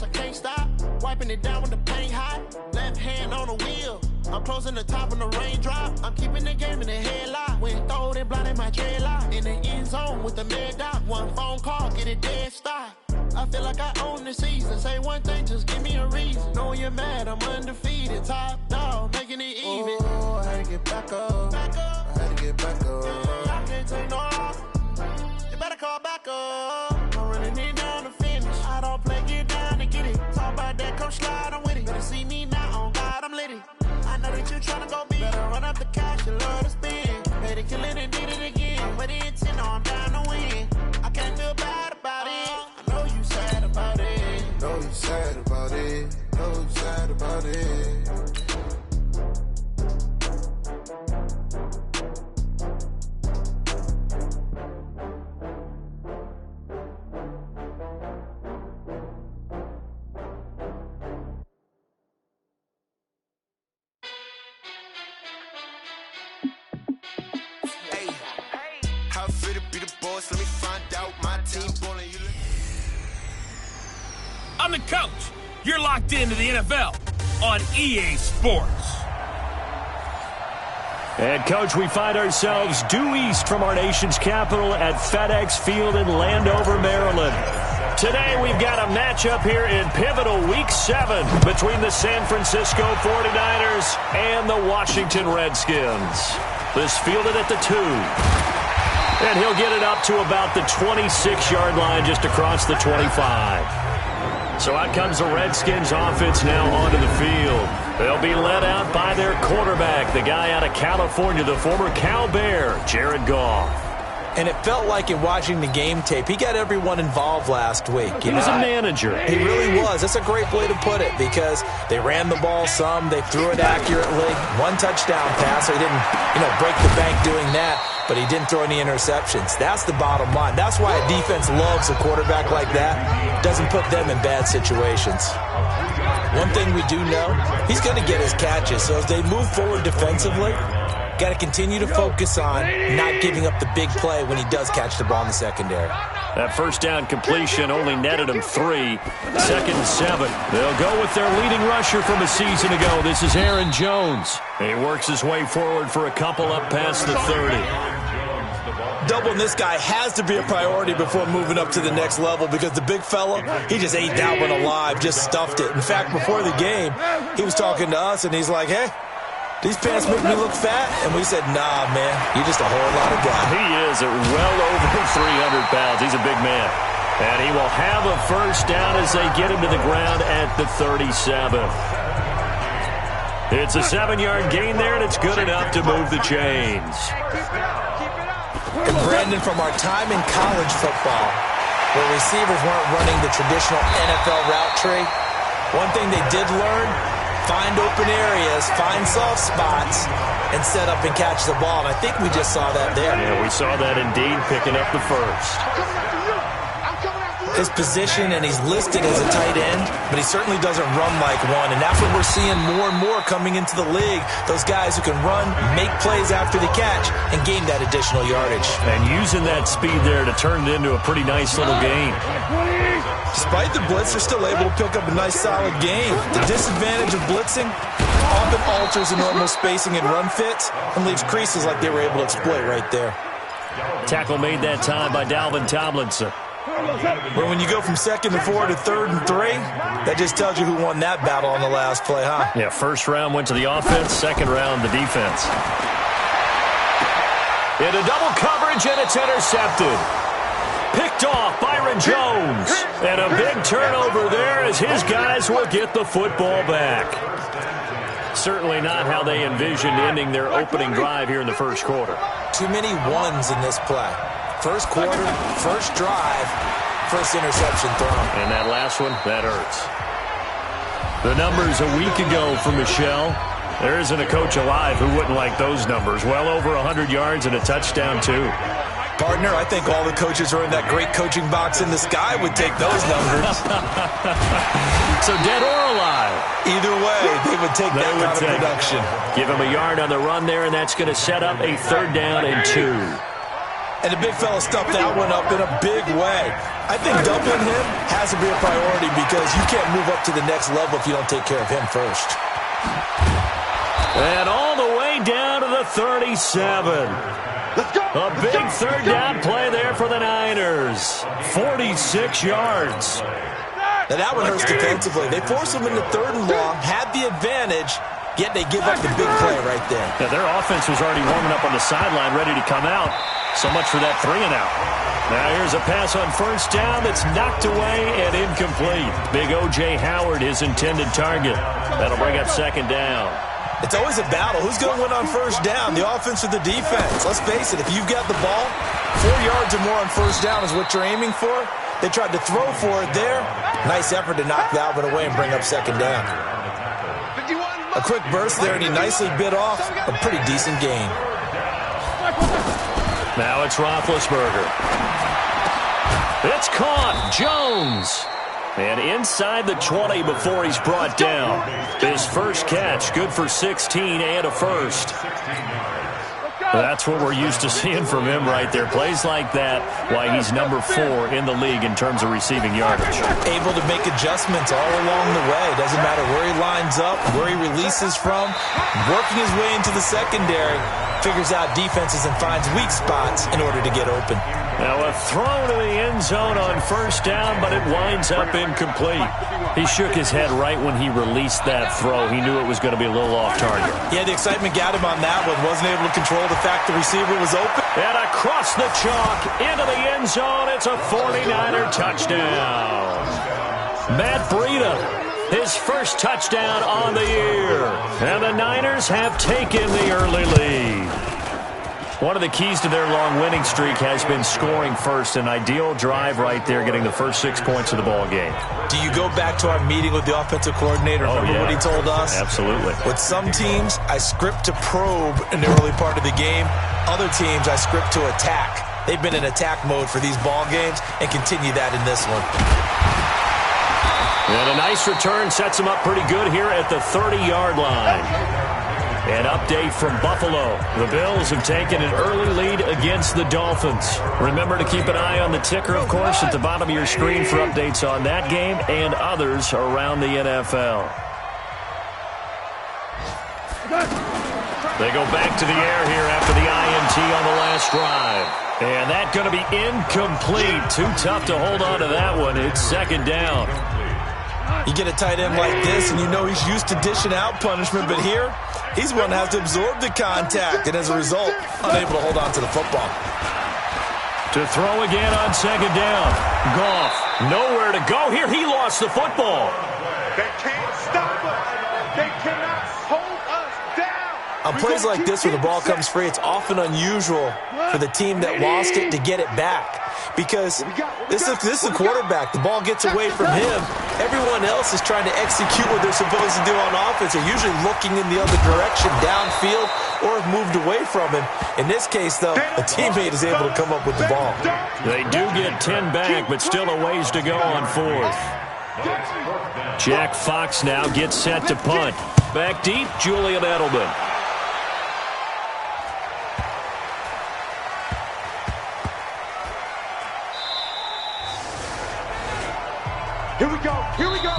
I can't stop. Wiping it down when the paint hot. Left hand on the wheel. I'm closing the top when the raindrop. I'm keeping the game in the headlock. When throwed and blinded my dreadlock. In the end zone with the mad dot. One phone call, get it dead stop. I feel like I own the season. Say one thing, just give me a reason. Knowing you're mad, I'm undefeated. Top dog, making it even. Oh, I had to get back up. I had to get back up. I can't take no loss. You better call back up. I'm running it down to finish. I don't play, get down to get it. Talk about that, come slide, I'm with it. Better see me now, on God, I'm litty. I know that you tryna go big. Better run up the cash, you love to spend. Better kill it and did it again. But the intent, no, I'm down to win. I can't feel bad about it. I know you sad about it. Know you sad about it. Know you sad about it. I'm the coach. You're locked into the NFL on EA Sports. And, Coach, we find ourselves due east from our nation's capital at FedEx Field in Landover, Maryland. Today we've got a matchup here in pivotal Week 7 between the San Francisco 49ers and the Washington Redskins. This fielded at the 2. And he'll get it up to about the 26-yard line just across the 25. So out comes the Redskins offense now onto the field. They'll be led out by their quarterback, the guy out of California, the former Cal Bear, Jared Goff. And it felt like in watching the game tape, he got everyone involved last week. He was a manager. He really was. That's a great way to put it because they ran the ball some, they threw it accurately. One touchdown pass, so he didn't, break the bank doing that, but he didn't throw any interceptions. That's the bottom line. That's why a defense loves a quarterback like that. Doesn't put them in bad situations. One thing we do know, he's going to get his catches. So as they move forward defensively, got to continue to focus on not giving up the big play when he does catch the ball in the secondary. That first down completion only netted him 3. 2nd and 7. They'll go with their leading rusher from a season ago. This is Aaron Jones. He works his way forward for a couple up past the 30. Doubling this guy has to be a priority before moving up to the next level because the big fella, he just ate that one alive, just stuffed it. In fact, before the game, he was talking to us, and he's like, hey, these pants make me look fat? And we said, nah, man, you're just a whole lot of guy. He is at well over 300 pounds. He's a big man. And he will have a first down as they get him to the ground at the 37. It's a 7-yard gain there, and it's good enough to move the chains. And Brandon, from our time in college football, where receivers weren't running the traditional NFL route tree, one thing they did learn, find open areas, find soft spots, and set up and catch the ball. And I think we just saw that there. Yeah, we saw that indeed, picking up the first. His position, and he's listed as a tight end, but he certainly doesn't run like one. And that's what we're seeing more and more coming into the league. Those guys who can run, make plays after the catch, and gain that additional yardage. And using that speed there to turn it into a pretty nice little gain. Despite the blitz, they're still able to pick up a nice solid gain. The disadvantage of blitzing often alters the normal spacing and run fits and leaves creases like they were able to exploit right there. Tackle made that time by Dalvin Tomlinson. But when you go from 2nd and 4 to 3rd and 3, that just tells you who won that battle on the last play, huh? Yeah, first round went to the offense, second round the defense. Into double coverage, and it's intercepted. Picked off Byron Jones. And a big turnover there as his guys will get the football back. Certainly not how they envisioned ending their opening drive here in the first quarter. Too many ones in this play. First quarter, first drive, first interception thrown. And that last one, that hurts. The numbers a week ago for Michelle. There isn't a coach alive who wouldn't like those numbers. Well over 100 yards and a touchdown, too. Partner, I think all the coaches are in that great coaching box in the sky would take those numbers. So dead or alive? Either way, they would take that kind of production. Give him a yard on the run there, and that's going to set up a 3rd down and 2. And the big fella stuffed that one up in a big way. I think doubling him has to be a priority because you can't move up to the next level if you don't take care of him first. And all the way down to the 37. A big third down play there for the Niners. 46 yards. Now that one hurts defensively. They force him into 3rd and long, had the advantage, yet they give up the big play right there. Yeah, their offense was already warming up on the sideline, ready to come out. So much for that 3-and-out. Now here's a pass on 1st down that's knocked away and incomplete. Big O.J. Howard, his intended target. That'll bring up 2nd down. It's always a battle. Who's going to win on 1st down, the offense or the defense? Let's face it, if you've got the ball, 4 yards or more on 1st down is what you're aiming for. They tried to throw for it there. Nice effort to knock that one away and bring up 2nd down. A quick burst there, and he nicely bit off a pretty decent gain. Now it's Roethlisberger. It's caught. Jones. And inside the 20 before he's brought down. His first catch, good for 16 and a first. That's what we're used to seeing from him right there. Plays like that, why he's number 4 in the league in terms of receiving yardage. Able to make adjustments all along the way. Doesn't matter where he lines up, where he releases from. Working his way into the secondary. Figures out defenses and finds weak spots in order to get open. Now a throw to the end zone on 1st down, but it winds up incomplete. He shook his head right when he released that throw. He knew it was going to be a little off target. Yeah, the excitement got him on that one. Wasn't able to control the fact the receiver was open. And across the chalk, into the end zone, it's a 49er touchdown. Matt Breida, his first touchdown on the year. And the Niners have taken the early lead. One of the keys to their long winning streak has been scoring first. An ideal drive right there, getting the first 6 points of the ball game. Do you go back to our meeting with the offensive coordinator? Remember what he told us? Absolutely. With some teams, I script to probe in the early part of the game. Other teams, I script to attack. They've been in attack mode for these ball games and continue that in this one. And a nice return sets him up pretty good here at the 30-yard line. An update from Buffalo. The Bills have taken an early lead against the Dolphins. Remember to keep an eye on the ticker, of course, at the bottom of your screen for updates on that game and others around the NFL. They go back to the air here after the INT on the last drive. And that's going to be incomplete. Too tough to hold on to that one. It's 2nd down. You get a tight end like this, and you know he's used to dishing out punishment, but here, he's one that has to absorb the contact, and as a result, unable to hold on to the football. To throw again on 2nd down. Goff, nowhere to go here. He lost the football. They can't stop us. They cannot hold us down. On plays like this where the ball comes free, it's often unusual for the team that lost it to get it back. Because this is the quarterback. The ball gets away from him. Everyone else is trying to execute what they're supposed to do on offense. They're usually looking in the other direction, downfield, or have moved away from him. In this case, though, a teammate is able to come up with the ball. They do get 10 back, but still a ways to go on 4th. Jack Fox now gets set to punt. Back deep, Julian Edelman. Here we go. Here we go.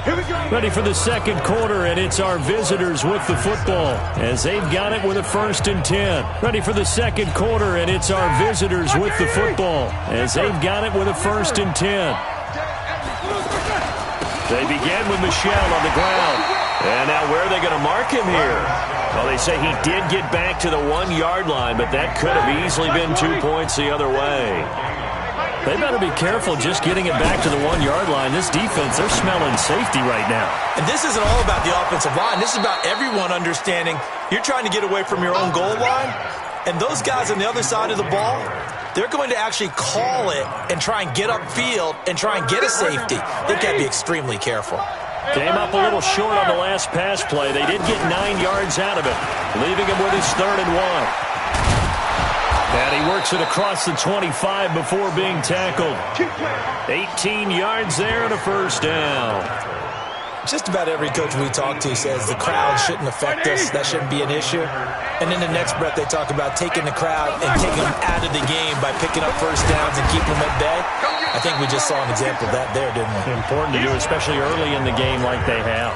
Here we go. Ready for the 2nd quarter, and it's our visitors with the football as they've got it with a 1st and 10. Ready for the 2nd quarter, and it's our visitors with the football as they've got it with a 1st and 10. They begin with Michel on the ground. And now where are they going to mark him here? Well, they say he did get back to the 1-yard line, but that could have easily been 2 points the other way. They better be careful just getting it back to the 1-yard line. This defense, they're smelling safety right now. And this isn't all about the offensive line. This is about everyone understanding you're trying to get away from your own goal line. And those guys on the other side of the ball, they're going to actually call it and try and get upfield and try and get a safety. They've got to be extremely careful. Came up a little short on the last pass play. They did get 9 yards out of it, leaving him with his 3rd and 1. And he works it across the 25 before being tackled. 18 yards there and a 1st down. Just about every coach we talk to says the crowd shouldn't affect us. That shouldn't be an issue. And in the next breath, they talk about taking the crowd and taking them out of the game by picking up first downs and keeping them at bay. I think we just saw an example of that there, didn't we? Important to do, especially early in the game like they have.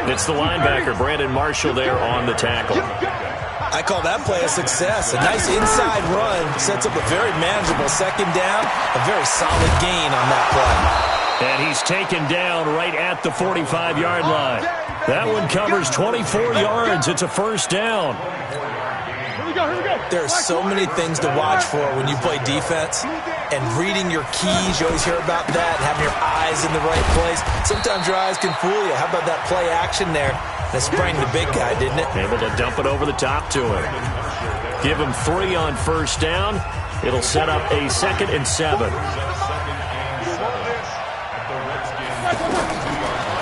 It's the linebacker, Brandon Marshall, there on the tackle. I call that play a success. A nice inside run sets up a very manageable second down, a very solid gain on that play. And he's taken down right at the 45-yard line. That one covers 24 yards. It's a first down. Here we go. There are so many things to watch for when you play defense. And reading your keys, you always hear about that, and having your eyes in the right place. Sometimes your eyes can fool you. How about that play action there? That sprang the big guy, didn't it? Able to dump it over the top to him. Give him 3 on first down. It'll set up a 2nd and 7.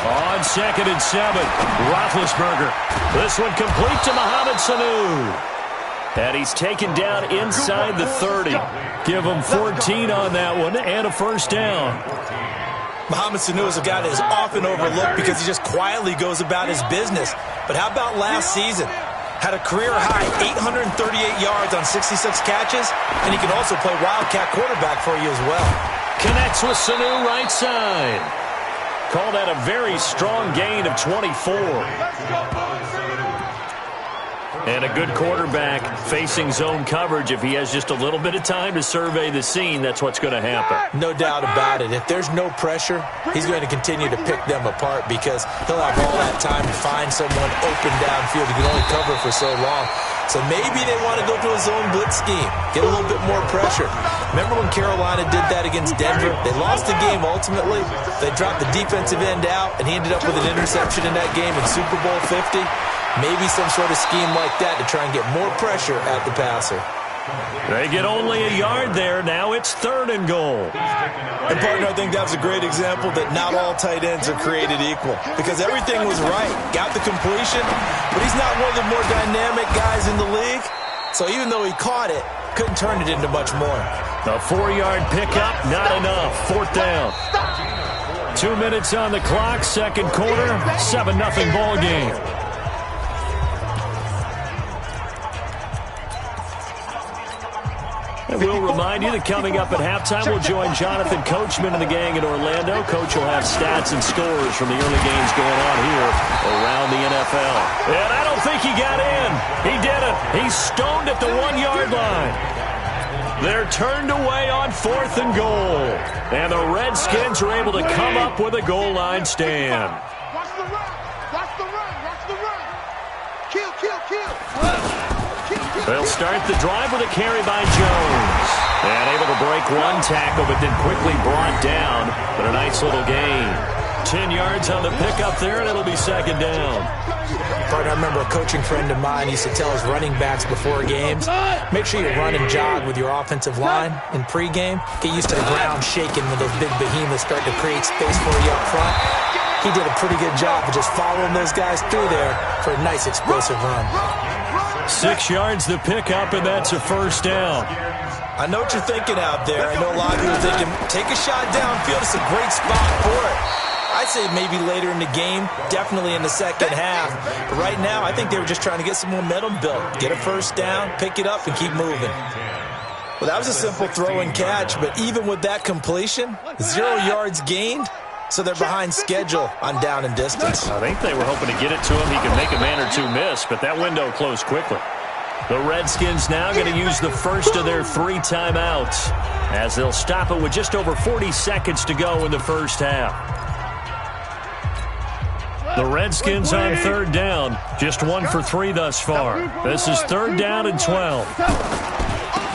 On 2nd and 7, Roethlisberger. This one complete to Mohamed Sanu. And he's taken down inside the 30. Give him 14 on that one and a first down. Mohamed Sanu is a guy that is often overlooked because he just quietly goes about his business. But how about last season? Had a career-high 838 yards on 66 catches, and he can also play wildcat quarterback for you as well. Connects with Sanu right side. Call that a very strong gain of 24. And a good quarterback facing zone coverage. If he has just a little bit of time to survey the scene, that's what's going to happen. No doubt about it. If there's no pressure, he's going to continue to pick them apart because he'll have all that time to find someone open downfield. He can only cover for so long. So maybe they want to go to a zone blitz scheme, get a little bit more pressure. Remember when Carolina did that against Denver? They lost the game ultimately. They dropped the defensive end out, and he ended up with an interception in that game in Super Bowl 50. Maybe some sort of scheme like that to try and get more pressure at the passer. They get only a yard there. Now it's 3rd and goal. And, partner, I think that's a great example that not all tight ends are created equal because everything was right. Got the completion, but he's not one of the more dynamic guys in the league. So even though he caught it, couldn't turn it into much more. A 4-yard pickup, not enough. 4th down. 2 minutes on the clock, 2nd quarter, 7-0 ball game. And we'll remind you that coming up at halftime, we'll join Jonathan Coachman and the gang in Orlando. Coach will have stats and scores from the early games going on here around the NFL. And I don't think he got in. He didn't. He's stoned at the 1-yard line. They're turned away on 4th and goal. And the Redskins are able to come up with a goal line stand. Watch the run. Watch the run. Watch the run. Kill. They'll start the drive with a carry by Jones. And able to break one tackle, but then quickly brought down. But a nice little gain. 10 yards on the pickup there, and it'll be 2nd down. Partner, I remember a coaching friend of mine used to tell his running backs before games, make sure you run and jog with your offensive line in pregame. Get used to the ground shaking when those big behemoths start to create space for you up front. He did a pretty good job of just following those guys through there for a nice explosive run. 6 yards the pickup, and that's a first down. I know what you're thinking out there. I know a lot of you are thinking, take a shot downfield. It's a great spot for it. I'd say maybe later in the game, definitely in the second half. But right now, I think they were just trying to get some momentum built. Get a first down, pick it up, and keep moving. Well, that was a simple throw and catch, but even with that completion, 0 yards gained, so they're behind schedule on down and distance. I think they were hoping to get it to him. He could make a man or two miss, but that window closed quickly. The Redskins now going to use the first of their 3 timeouts as they'll stop it with just over 40 seconds to go in the first half. The Redskins on 3rd down, just 1 for 3 thus far. This is 3rd down and 12.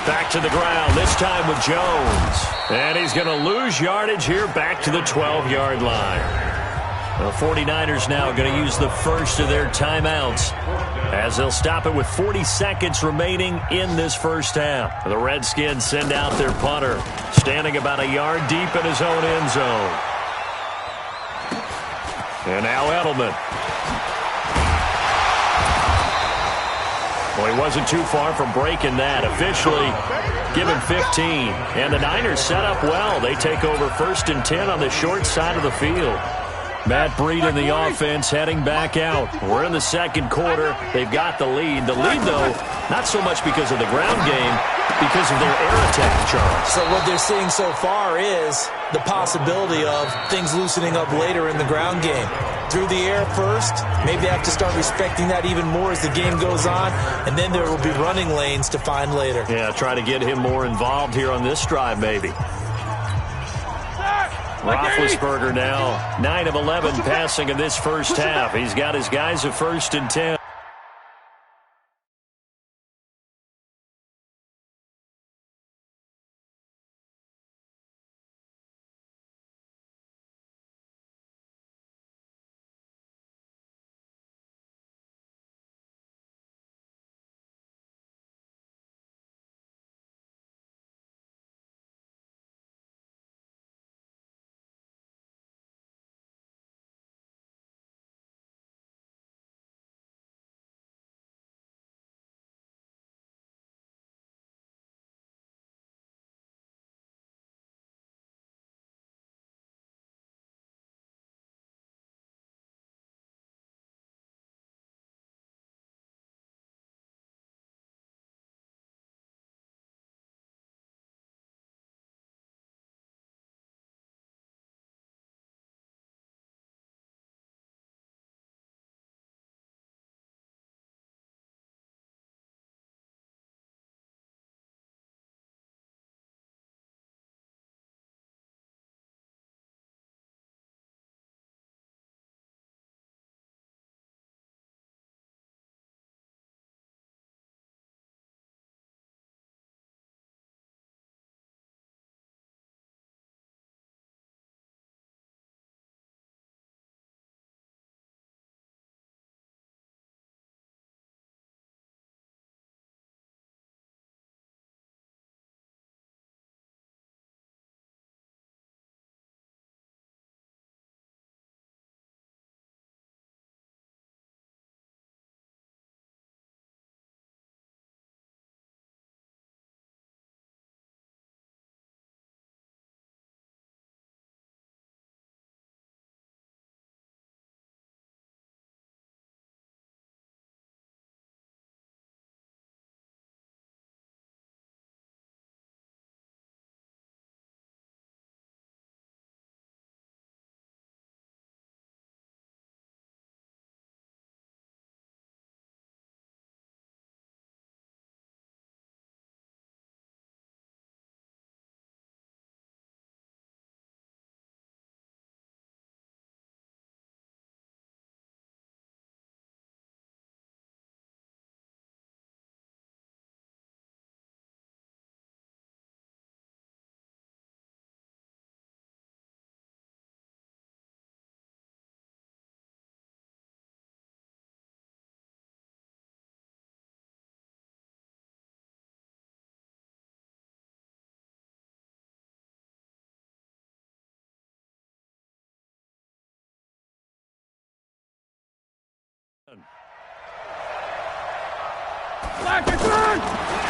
Back to the ground, this time with Jones. And he's going to lose yardage here back to the 12-yard line. The 49ers now going to use the first of their timeouts as they'll stop it with 40 seconds remaining in this first half. The Redskins send out their punter, standing about a yard deep in his own end zone. And now Edelman. Well, he wasn't too far from breaking that. Officially given 15. And the Niners set up well. They take over 1st and 10 on the short side of the field. Matt Breed in the offense heading back out. We're in the second quarter. They've got the lead. The lead, though, not so much because of the ground game, because of their air attack, Charles. So what they're seeing so far is the possibility of things loosening up later in the ground game. Through the air first, maybe they have to start respecting that even more as the game goes on, and then there will be running lanes to find later. Yeah, try to get him more involved here on this drive, maybe. Roethlisberger now 9 of 11 passing in this first half. He's got his guys a 1st and 10.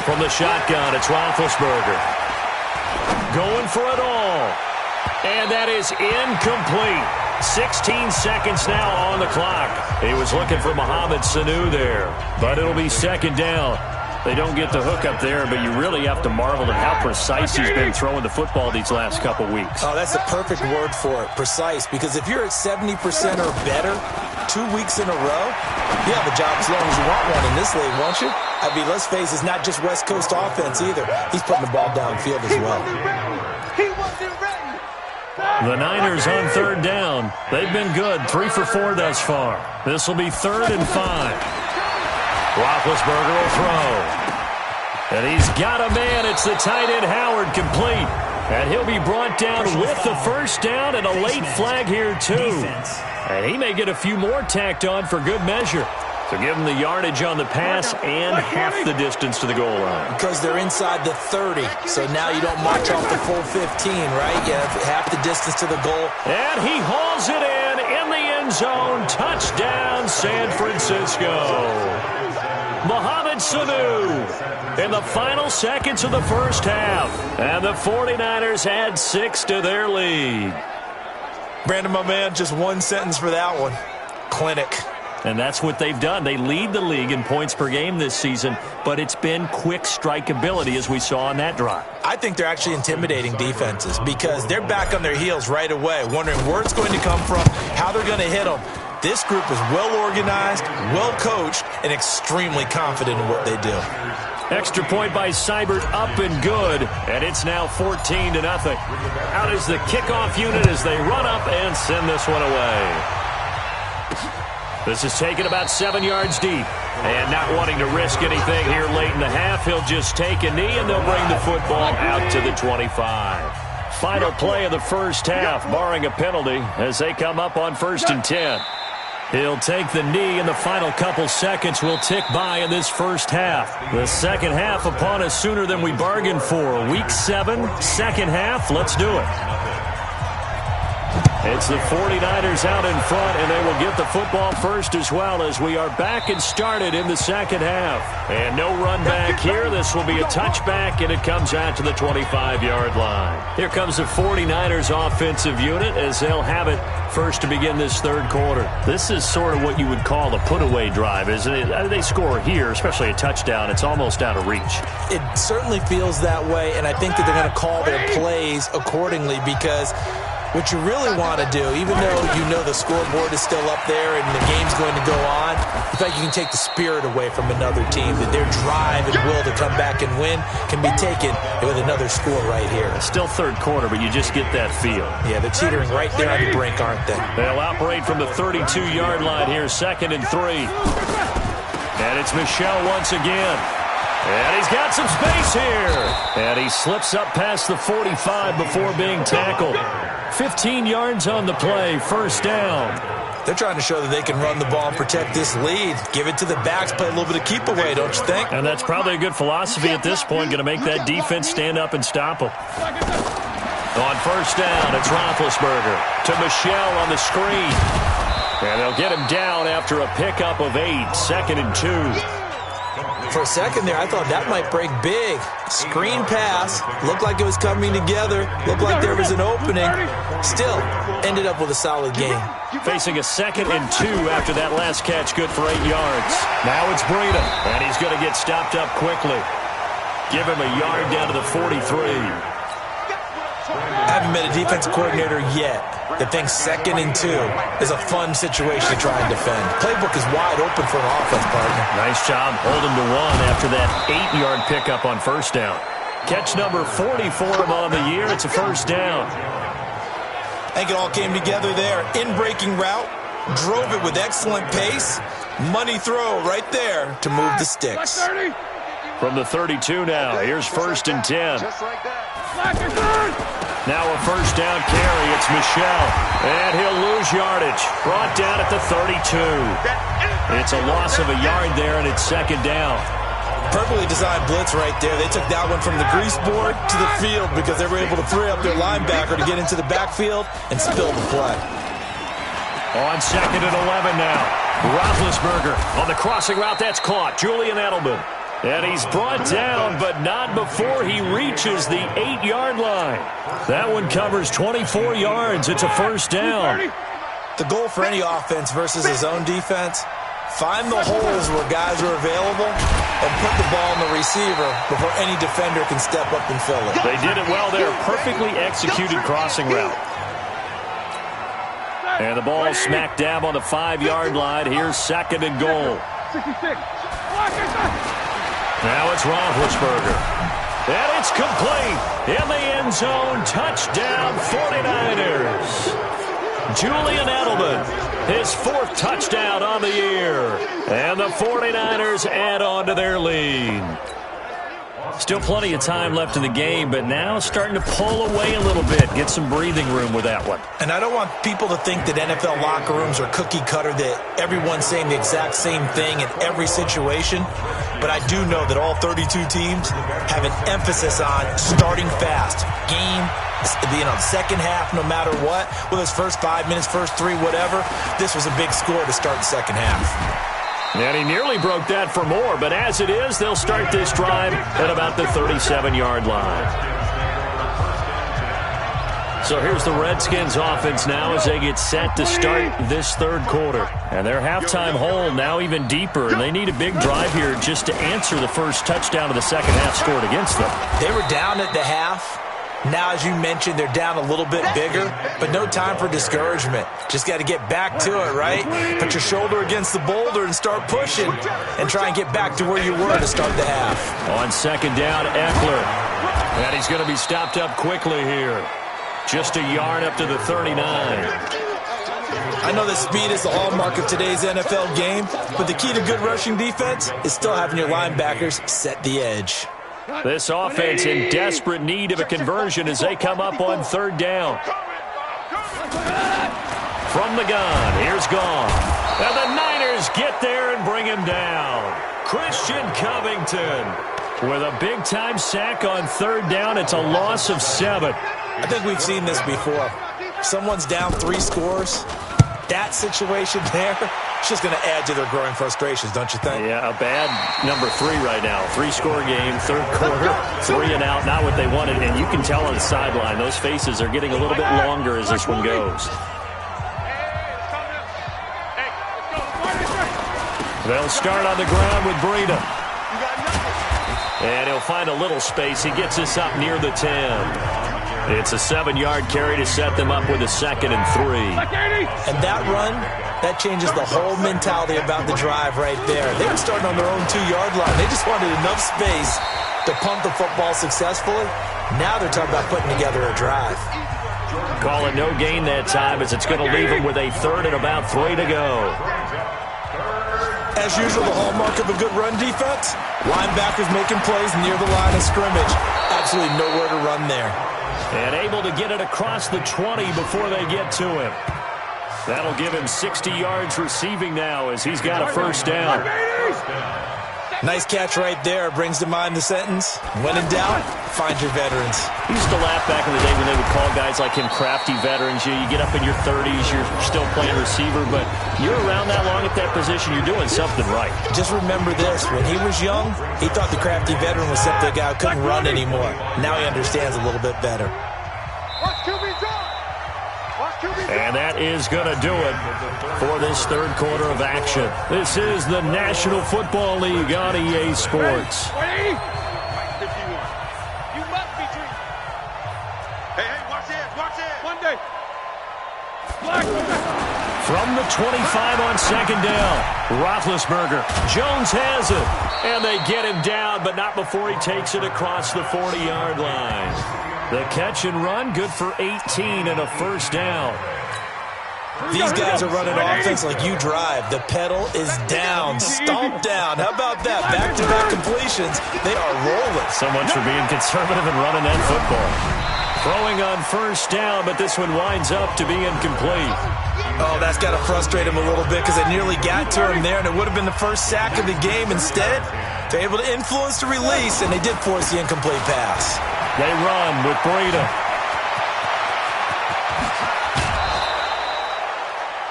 From the shotgun, it's Roethlisberger. Going for it all. And that is incomplete. 16 seconds now on the clock. He was looking for Mohamed Sanu there, but it'll be second down. They don't get the hook up there, but you really have to marvel at how precise he's been throwing the football these last couple weeks. Oh, that's the perfect word for it, precise, because if you're at 70% or better 2 weeks in a row, you have a job as long as you want one in this league, won't you? I mean, let's face it, it's not just West Coast offense either. He's putting the ball downfield as well. He wasn't ready. The Niners on third down. They've been good, 3 for 4 thus far. This will be 3rd and 5. Roethlisberger will throw. And he's got a man. It's the tight end Howard, complete. And he'll be brought down with the first down and a late flag here, too. And he may get a few more tacked on for good measure. So give him the yardage on the pass and half the distance to the goal line. Because they're inside the 30, so now you don't march off the full 15, right? You have half the distance to the goal. And he hauls it in the end zone. Touchdown, San Francisco. Mohamed Sanu in the final seconds of the first half. And the 49ers add 6 to their lead. Brandon, my man, just one sentence for that one. Clinic. And that's what they've done. They lead the league in points per game this season, but it's been quick strikeability as we saw on that drive. I think they're actually intimidating defenses because they're back on their heels right away, wondering where it's going to come from, how they're going to hit them. This group is well organized, well coached, and extremely confident in what they do. Extra point by Seibert, up and good, and it's now 14-0. Out is the kickoff unit as they run up and send this one away. This is taken about 7 yards deep. And not wanting to risk anything here late in the half, he'll just take a knee, and they'll bring the football out to the 25. Final play of the first half, barring a penalty, as they come up on 1st and 10. He'll take the knee, and the final couple seconds will tick by in this first half. The second half upon us sooner than we bargained for. Week 7, second half. Let's do it. It's the 49ers out in front, and they will get the football first as well as we are back and started in the second half. And no run back here. This will be a touchback, and it comes out to the 25-yard line. Here comes the 49ers offensive unit as they'll have it first to begin this third quarter. This is sort of what you would call a put-away drive, isn't it? They score here, especially a touchdown. It's almost out of reach. It certainly feels that way, and I think that they're going to call their plays accordingly because what you really want to do, even though you know the scoreboard is still up there and the game's going to go on, in fact, you can take the spirit away from another team, that their drive and will to come back and win can be taken with another score right here. It's still third quarter, but you just get that feel. Yeah, they're teetering right there on the brink, aren't they? They'll operate from the 32-yard line here, 2nd and 3. And it's Michel once again. And he's got some space here. And he slips up past the 45 before being tackled. 15 yards on the play, first down. They're trying to show that they can run the ball and protect this lead. Give it to the backs, play a little bit of keep away, don't you think? And that's probably a good philosophy at this point, going to make that defense stand up and stop them. On first down, it's Roethlisberger to Michel on the screen. And they'll get him down after a pickup of 8, 2nd and 2. For a second there, I thought that might break big. Screen pass. Looked like it was coming together. Looked like there was an opening. Still, ended up with a solid game. Facing a 2nd and 2 after that last catch, good for 8 yards. Now it's Breida, and he's going to get stopped up quickly. Give him a yard down to the 43. I haven't met a defensive coordinator yet that thinks 2nd and 2 is a fun situation to try and defend. Playbook is wide open for an offense, partner. Nice job holding to 1 after that 8-yard pickup on first down. Catch number 40 for him on the year. It's a first down. I think it all came together there. In-breaking route, drove it with excellent pace. Money throw right there to move the sticks. From the 32 now, here's 1st and 10. Just like that. Now a first down carry. It's Michel. And he'll lose yardage. Brought down at the 32. It's a loss of a yard there, and it's 2nd down. Perfectly designed blitz right there. They took that one from the grease board to the field because they were able to free up their linebacker to get into the backfield and spill the play. On 2nd and 11 now. Roethlisberger on the crossing route. That's caught. Julian Edelman. And he's brought down, but not before he reaches the 8-yard line. That one covers 24 yards. It's a first down. The goal for any offense versus his own defense, find the holes where guys are available and put the ball in the receiver before any defender can step up and fill it. They did it well there. Perfectly executed crossing route. And the ball smack dab on the 5-yard line. Here's 2nd and goal. 66. Now it's Roethlisberger. And it's complete. In the end zone. Touchdown 49ers. Julian Edelman, his 4th touchdown on the year. And the 49ers add on to their lead. Still plenty of time left in the game, but now starting to pull away a little bit. Get some breathing room with that one. And I don't want people to think that NFL locker rooms are cookie cutter, that everyone's saying the exact same thing in every situation. But I do know that all 32 teams have an emphasis on starting fast. Game, second half, no matter what. Whether it's first 5 minutes, first 3, whatever. This was a big score to start the second half. And he nearly broke that for more, but as it is, they'll start this drive at about the 37-yard line. So here's the Redskins offense now as they get set to start this third quarter. And their halftime hole now even deeper, and they need a big drive here just to answer the first touchdown of the second half scored against them. They were down at the half. Now, as you mentioned, they're down a little bit bigger, but no time for discouragement. Just got to get back to it, right? Put your shoulder against the boulder and start pushing and try and get back to where you were to start the half. On second down, Eckler. And he's going to be stopped up quickly here. Just a yard up to the 39. I know that speed is the hallmark of today's NFL game, but the key to good rushing defense is still having your linebackers set the edge. This offense in desperate need of a conversion as they come up on third down. From the gun, here's Gone. And the Niners get there and bring him down. Christian Covington with a big-time sack on third down. It's a loss of 7. I think we've seen this before. Someone's down 3 scores. That situation there, it's just going to add to their growing frustrations, don't you think? Yeah, a bad number 3 right now. 3-score game, third quarter, 3 and out, not what they wanted. And you can tell on the sideline, those faces are getting a little bit longer as this one goes. They'll start on the ground with Breida. And he'll find a little space. He gets us up near the 10. It's a 7-yard carry to set them up with a 2nd and 3. And that run, that changes the whole mentality about the drive right there. They were starting on their own 2-yard line. They just wanted enough space to punt the football successfully. Now they're talking about putting together a drive. Call it no gain that time as it's going to leave them with a 3rd and about 3 to go. As usual, the hallmark of a good run defense, linebackers making plays near the line of scrimmage. Absolutely nowhere to run there. And able to get it across the 20 before they get to him. That'll give him 60 yards receiving now as he's got a first down. Nice catch right there. Brings to mind the sentence, when in doubt, find your veterans. I used to laugh back in the day when they would call guys like him crafty veterans. You get up in your 30s, you're still playing receiver, but you're around that long at that position, you're doing something right. Just remember this. When he was young, he thought the crafty veteran was simply a guy who couldn't run anymore. Now he understands a little bit better. And that is going to do it for this third quarter of action. This is the National Football League on EA Sports. You must be dreaming. Hey, watch this, watch this. One day. From the 25 on second down, Roethlisberger. Jones has it, and they get him down, but not before he takes it across the 40-yard line. The catch and run, good for 18 and a first down. These guys are running offense like you drive. The pedal is down, stomped down. How about that? Back-to-back completions. They are rolling. So much for being conservative and running that football. Throwing on first down, but this one winds up to be incomplete. Oh, that's got to frustrate him a little bit because they nearly got to him there, and it would have been the first sack of the game. Instead, they're able to influence the release, and they did force the incomplete pass. They run with Breida.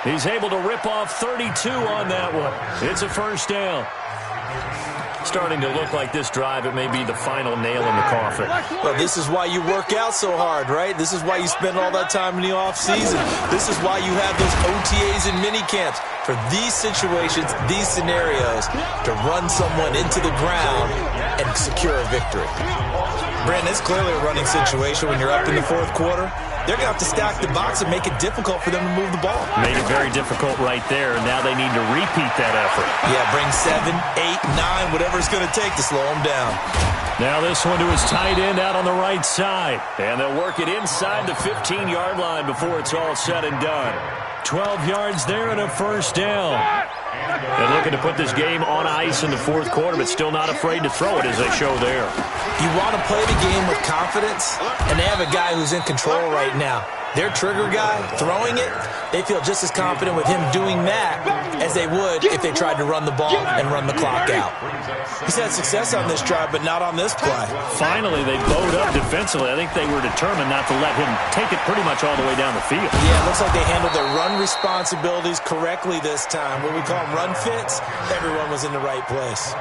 He's able to rip off 32 on that one. It's a first down. Starting to look like this drive, it may be the final nail in the coffin. Well, this is why you work out so hard, right? This is why you spend all that time in the offseason. This is why you have those OTAs and mini camps. For these situations, these scenarios, to run someone into the ground and secure a victory. Brandon, it's clearly a running situation when you're up in the fourth quarter. They're going to have to stack the box and make it difficult for them to move the ball. Made it very difficult right there, and now they need to repeat that effort. Yeah, bring 7, 8, 9, whatever it's going to take to slow them down. Now this one to his tight end out on the right side. And they'll work it inside the 15-yard line before it's all said and done. 12 yards there and a first down. They're looking to put this game on ice in the fourth quarter, but still not afraid to throw it as they show there. You want to play the game with confidence, and they have a guy who's in control right now. Their trigger guy, throwing it, they feel just as confident with him doing that as they would if they tried to run the ball and run the clock out. He's had success on this drive, but not on this play. Finally, they bowed up defensively. I think they were determined not to let him take it pretty much all the way down the field. Yeah, it looks like they handled their run responsibilities correctly this time. What we call them run fits, everyone was in the right place.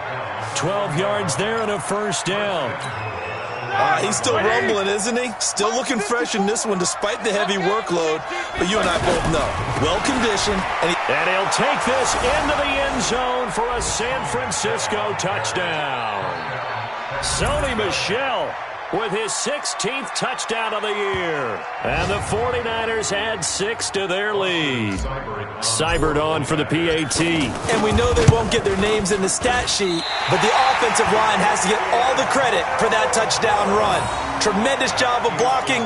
12 yards there and a first down. He's still rumbling, isn't he? Still looking fresh in this one despite the heavy workload. But you and I both know, well-conditioned. And he'll take this into the end zone for a San Francisco touchdown. Sony Michel with his 16th touchdown of the year. And the 49ers add 6 to their lead. Cybert on for the PAT. And we know they won't get their names in the stat sheet, but the offensive line has to get all the credit for that touchdown run. Tremendous job of blocking,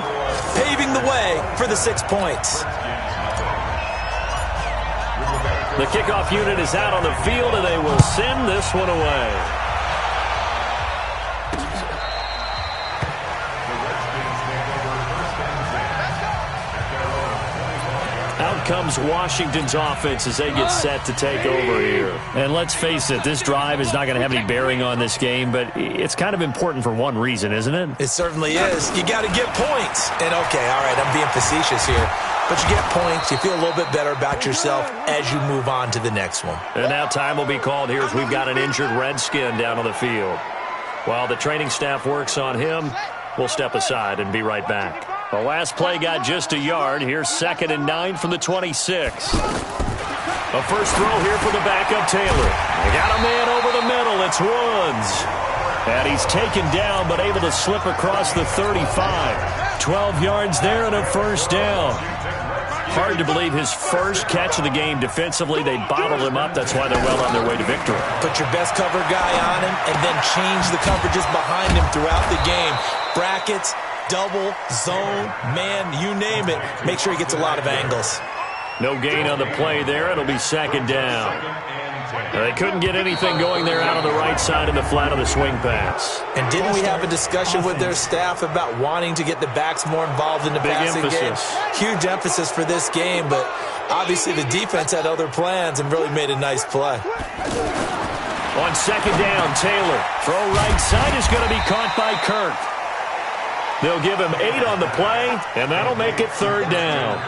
paving the way for the 6 points. The kickoff unit is out on the field, and they will send this one away. Out comes Washington's offense as they get set to take over here. And let's face it, this drive is not going to have any bearing on this game, but it's kind of important for one reason, isn't it? It certainly is. You got to get points. And okay, all right, I'm being facetious here. But you get points, you feel a little bit better about yourself as you move on to the next one. And now time will be called here as we've got an injured Redskin down on the field. While the training staff works on him, we'll step aside and be right back. The last play got just a yard. Here's 2nd and 9 from the 26. A first throw here for the backup Taylor. They got a man over the middle. It's Woods. And he's taken down but able to slip across the 35. 12 yards there and a first down. Hard to believe his first catch of the game defensively. They bottled him up. That's why they're well on their way to victory. Put your best cover guy on him and then change the coverages behind him throughout the game. Brackets, double, zone, man, you name it. Make sure he gets a lot of angles. No gain on the play there. It'll be 2nd down. They couldn't get anything going there out on the right side in the flat of the swing pass. And didn't we have a discussion with their staff about wanting to get the backs more involved in the passing game? Huge emphasis for this game, but obviously the defense had other plans and really made a nice play. On 2nd down, Taylor. Throw right side is going to be caught by Kirk. They'll give him 8 on the play, and that'll make it 3rd down.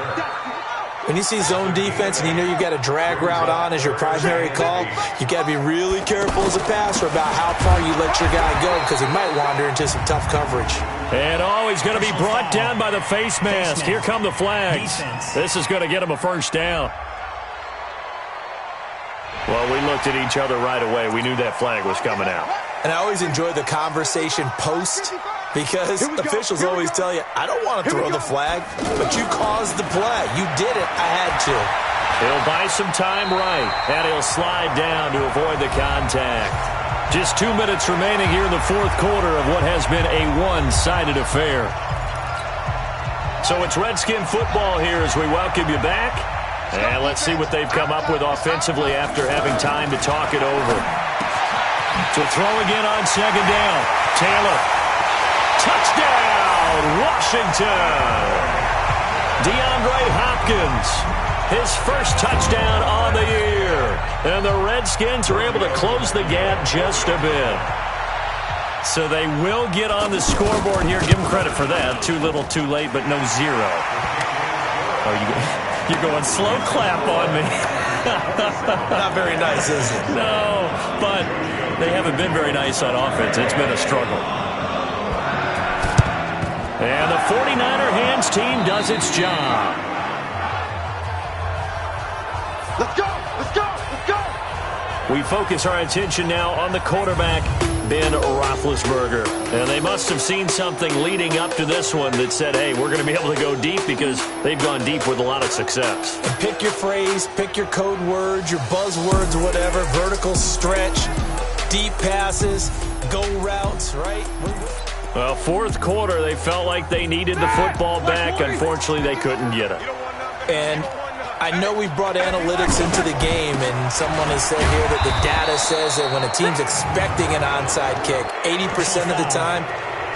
When you see zone defense and you know you've got a drag route on as your primary call, you've got to be really careful as a passer about how far you let your guy go because he might wander into some tough coverage. And he's going to be brought down by the face mask. Here come the flags. This is going to get him a first down. Well, we looked at each other right away. We knew that flag was coming out. And I always enjoy the conversation post because officials always tell you, I don't want to throw the flag, but you caused the play. You did it. I had to. He'll buy some time right, and he'll slide down to avoid the contact. Just 2 minutes remaining here in the 4th quarter of what has been a one-sided affair. So it's Redskin football here as we welcome you back. And let's see what they've come up with offensively after having time to talk it over. To throw again on 2nd down. Taylor. Touchdown, Washington. DeAndre Hopkins, his first touchdown on the year. And the Redskins are able to close the gap just a bit. So they will get on the scoreboard here. Give them credit for that. Too little, too late, but no 0. You're going slow clap on me. Not very nice, is it? No, but they haven't been very nice on offense. It's been a struggle. And the 49er hands team does its job. Let's go! Let's go! Let's go! We focus our attention now on the quarterback, Ben Roethlisberger. And they must have seen something leading up to this one that said, hey, we're going to be able to go deep because they've gone deep with a lot of success. And pick your phrase, pick your code words, your buzzwords, whatever, vertical stretch, deep passes, go routes, right? Well, 4th quarter, they felt like they needed the football back. Unfortunately, they couldn't get it. And I know we've brought analytics into the game, and someone has said here that the data says that when a team's expecting an onside kick, 80% of the time,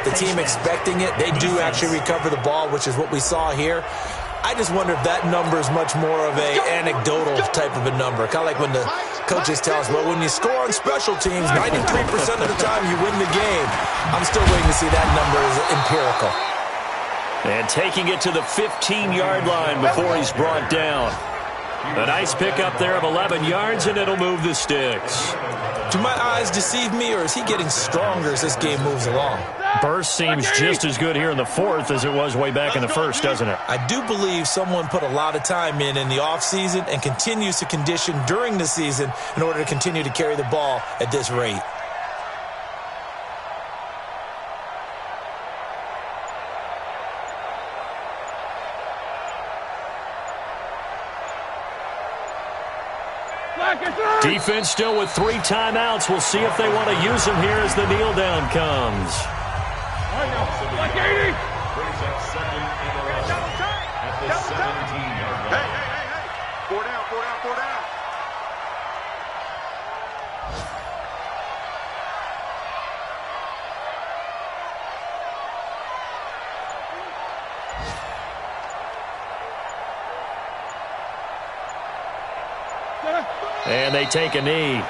the team expecting it, they do actually recover the ball, which is what we saw here. I just wonder if that number is much more of a anecdotal type of a number. Kind of like when the coaches tell us, well, when you score on special teams, 93% of the time you win the game. I'm still waiting to see that number as empirical. And taking it to the 15-yard line before he's brought down. A nice pickup there of 11 yards, and it'll move the sticks. Do my eyes deceive me, or is he getting stronger as this game moves along? Burst seems just as good here in the fourth as it was way back in the first, doesn't it? I do believe someone put a lot of time in the offseason and continues to condition during the season in order to continue to carry the ball at this rate. Defense still with 3 timeouts. We'll see if they want to use them here as the kneel down comes. Hey. Four down. And they take a knee.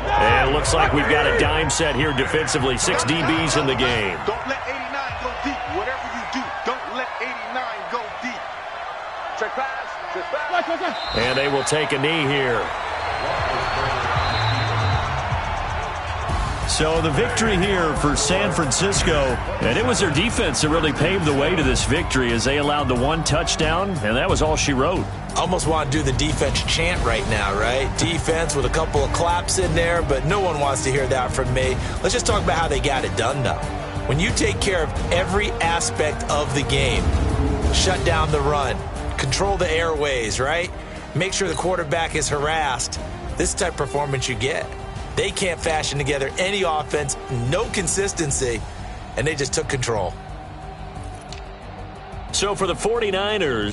And it looks like we've got a dime set here defensively. 6 DBs in the game. Don't let 89 go deep. Whatever you do, don't let 89 go deep. Check pass. And they will take a knee here. So the victory here for San Francisco, and it was their defense that really paved the way to this victory as they allowed the 1 touchdown, and that was all she wrote. Almost want to do the defense chant right now, right? Defense with a couple of claps in there, but no one wants to hear that from me. Let's just talk about how they got it done, though. When you take care of every aspect of the game, shut down the run, control the airways, right? Make sure the quarterback is harassed. This type of performance you get. They can't fashion together any offense, no consistency, and they just took control. So for the 49ers,